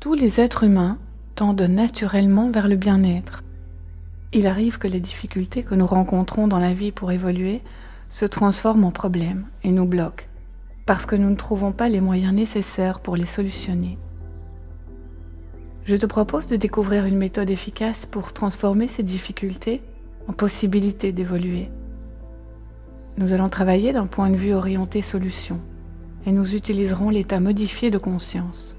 Tous les êtres humains tendent naturellement vers le bien-être. Il arrive que les difficultés que nous rencontrons dans la vie pour évoluer se transforment en problèmes et nous bloquent, parce que nous ne trouvons pas les moyens nécessaires pour les solutionner. Je te propose de découvrir une méthode efficace pour transformer ces difficultés en possibilités d'évoluer. Nous allons travailler d'un point de vue orienté solution et nous utiliserons l'état modifié de conscience.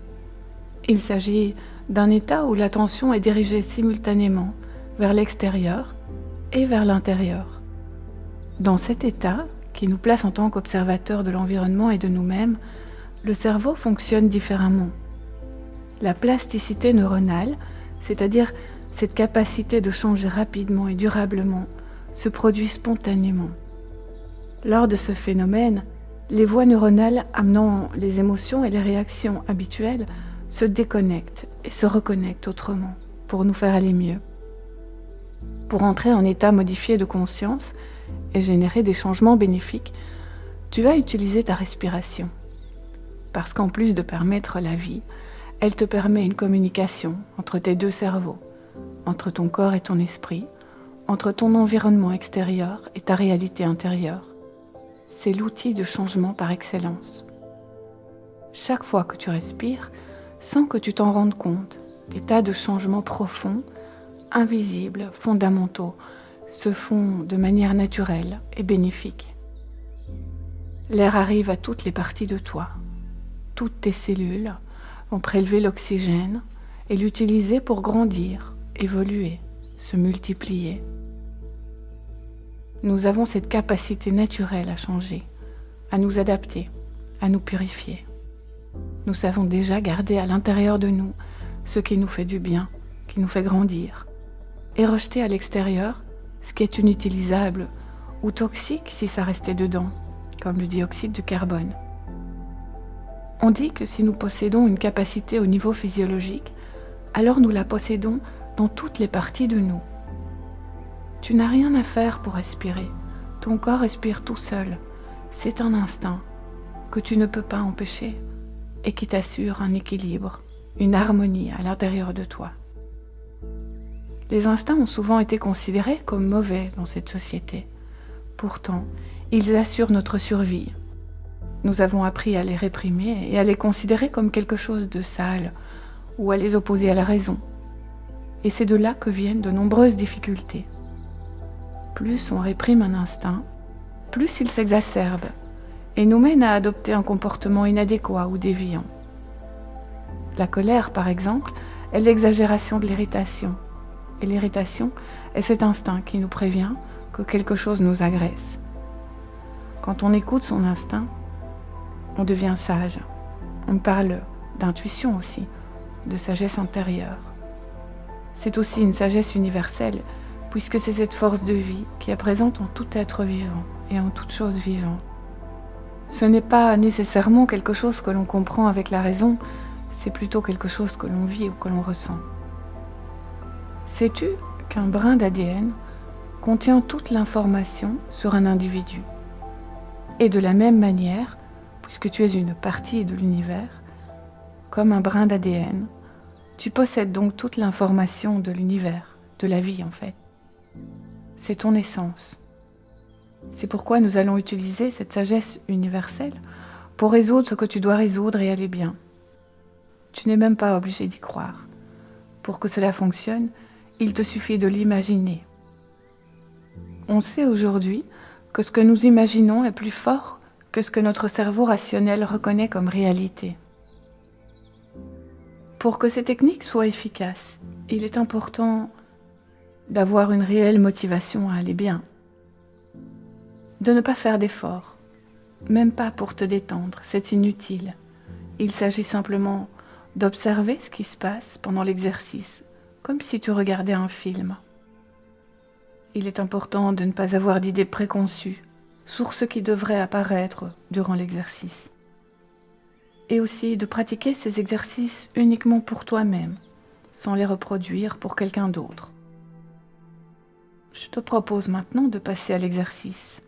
Il s'agit d'un état où l'attention est dirigée simultanément vers l'extérieur et vers l'intérieur. Dans cet état, qui nous place en tant qu'observateurs de l'environnement et de nous-mêmes, le cerveau fonctionne différemment. La plasticité neuronale, c'est-à-dire cette capacité de changer rapidement et durablement, se produit spontanément. Lors de ce phénomène, les voies neuronales amenant les émotions et les réactions habituelles se déconnectent et se reconnectent autrement pour nous faire aller mieux. Pour entrer en état modifié de conscience et générer des changements bénéfiques, tu vas utiliser ta respiration. Parce qu'en plus de permettre la vie, elle te permet une communication entre tes deux cerveaux, entre ton corps et ton esprit, entre ton environnement extérieur et ta réalité intérieure. C'est l'outil de changement par excellence. Chaque fois que tu respires, sans que tu t'en rendes compte, des tas de changements profonds, invisibles, fondamentaux, se font de manière naturelle et bénéfique. L'air arrive à toutes les parties de toi. Toutes tes cellules vont prélever l'oxygène et l'utiliser pour grandir, évoluer, se multiplier. Nous avons cette capacité naturelle à changer, à nous adapter, à nous purifier. Nous savons déjà garder à l'intérieur de nous ce qui nous fait du bien, qui nous fait grandir, et rejeter à l'extérieur ce qui est inutilisable ou toxique si ça restait dedans, comme le dioxyde de carbone. On dit que si nous possédons une capacité au niveau physiologique, alors nous la possédons dans toutes les parties de nous. Tu n'as rien à faire pour respirer. Ton corps respire tout seul. C'est un instinct que tu ne peux pas empêcher et qui t'assure un équilibre, une harmonie à l'intérieur de toi. Les instincts ont souvent été considérés comme mauvais dans cette société. Pourtant, ils assurent notre survie. Nous avons appris à les réprimer et à les considérer comme quelque chose de sale ou à les opposer à la raison. Et c'est de là que viennent de nombreuses difficultés. Plus on réprime un instinct, plus il s'exacerbe et nous mène à adopter un comportement inadéquat ou déviant. La colère, par exemple, est l'exagération de l'irritation. Et l'irritation est cet instinct qui nous prévient que quelque chose nous agresse. Quand on écoute son instinct, on devient sage. On parle d'intuition aussi, de sagesse intérieure. C'est aussi une sagesse universelle, puisque c'est cette force de vie qui est présente en tout être vivant et en toute chose vivante. Ce n'est pas nécessairement quelque chose que l'on comprend avec la raison, c'est plutôt quelque chose que l'on vit ou que l'on ressent. Sais-tu qu'un brin d'ADN contient toute l'information sur un individu? Et de la même manière, puisque tu es une partie de l'univers, comme un brin d'ADN, tu possèdes donc toute l'information de l'univers, de la vie en fait. C'est ton essence. C'est pourquoi nous allons utiliser cette sagesse universelle pour résoudre ce que tu dois résoudre et aller bien. Tu n'es même pas obligé d'y croire. Pour que cela fonctionne, il te suffit de l'imaginer. On sait aujourd'hui que ce que nous imaginons est plus fort que ce que notre cerveau rationnel reconnaît comme réalité. Pour que ces techniques soient efficaces, il est important d'avoir une réelle motivation à aller bien, de ne pas faire d'efforts, même pas pour te détendre, c'est inutile. Il s'agit simplement d'observer ce qui se passe pendant l'exercice, comme si tu regardais un film. Il est important de ne pas avoir d'idées préconçues sur ce qui devrait apparaître durant l'exercice. Et aussi de pratiquer ces exercices uniquement pour toi-même, sans les reproduire pour quelqu'un d'autre. Je te propose maintenant de passer à l'exercice.